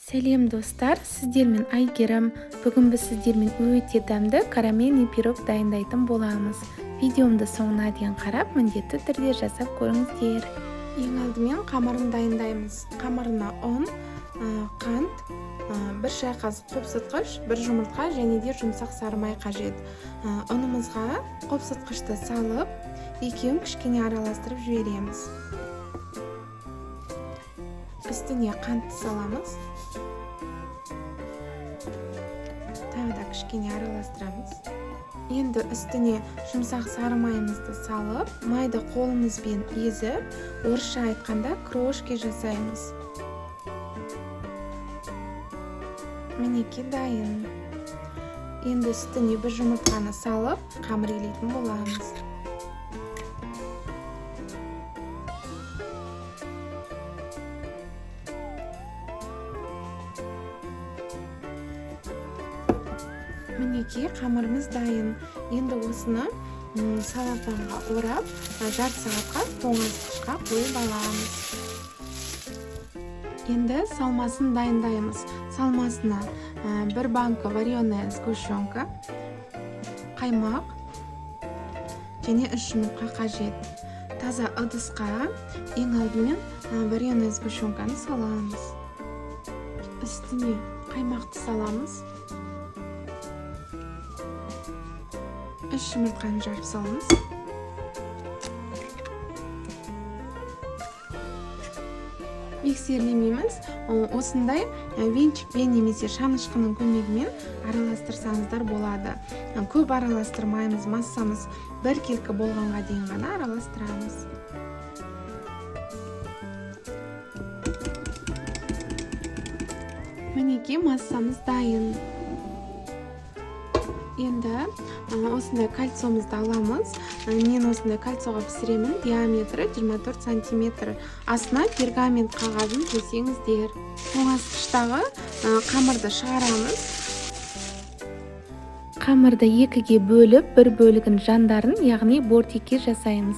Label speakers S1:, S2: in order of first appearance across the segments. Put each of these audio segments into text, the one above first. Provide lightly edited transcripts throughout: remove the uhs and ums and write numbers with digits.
S1: Сәлем достар, сіздермен Айгерім. Бүгін біз сіздермен өте дәмді карамельный пирог дайындайтын боламыз. Видеомды соңына дейін қарап, міндетті түрде жасап көріңіздер. Ең алдымен қамырын дайындаймыз. Қамырына ұн, қант, бір шай қасық қопсытқыш, бір жұмыртқа және де жұмсақ сары май қажет. Ұнымызға қопсытқышты салып, екеуін кішкене араластырып жібереміз. Үстіне қантты саламыз. Тағы да кішкене араластырамыз. Енді үстіне жұмсақ сары майымызды салып, майды қолымызбен езіп, орысша айтқанда крошки жасаймыз. Мінекей дайын. Енді үстіне бір жұмыртқаны салып, қамыр илейтін боламыз. Мінекей қамырымыз дайын. Енді осыны салафанға орап, жарты сағатқа тоңазытқышқа қойып аламыз. Енді салмасын дайындаймыз. Салмасына бір банка вареная сгущенка, қаймақ және 3 жұмыртқа қажет. Таза ыдысқа ең алдымен вареная сгущенканы саламыз. Үстіне қаймақты саламыз. 3 жұмыртқаны жарып саламыз. Миксерлемейміз. Осындай венчикпен немесе шанышқының көмегімен араластырсаңыздар болады. Көп араластырмаймыз, массамыз бір келкі болғанға дейін ғана араластырамыз. Мінекей массамыз дайын. Енді осындай кольцомызды аламыз. Мен осындай кольцоға пісіремін. Диаметрі 24 сантиметр. Астына пергамент қағазын төсеңіздер. Тоңазытқыштағы қамырды шығарамыз. Қамырды екіге бөліп, бір бөлігін жандарын, яғни бортикке жасаймыз.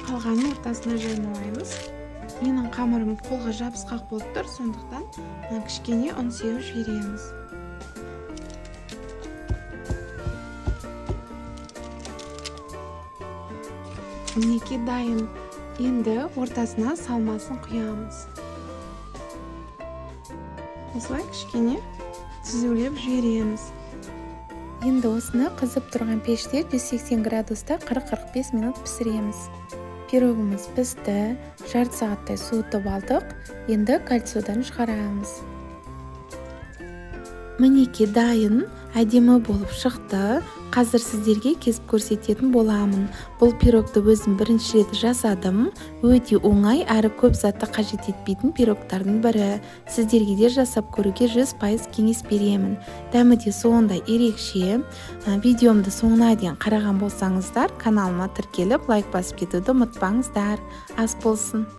S1: Қалғанын ортасына жайнамаймыз. Менің қамырым қолға жабысқақ болып тұр, сондықтан кішкене ұн сеуіп жібереміз. Мінекей дайын. Енді ортасына салмасын құямыз. Осылай кішкене түзулеп жібереміз. Енді осыны қызып тұрған пеште 180 градуста 40-45 минут пісіреміз. Пирогымыз пісті, жарты сағаттай суытып алдық. Енді кольцодан шығарамыз. Мінекей дайын, әдемі болып шықты. Қазір сіздерге кесіп көрсететін боламын. Бұл пирогты өзім бірінші рет жасадым. Өте оңай әрі көп затты қажет етпейтін пирогтардың бірі. Сіздерге де жасап көруге 100% кеңес беремін. Дәмі де сондай ерекше. Видеомды соңына дейін қараған болсаңыздар, каналыма тіркеліп лайк басып кетуді ұмытпаңыздар. Ас болсын.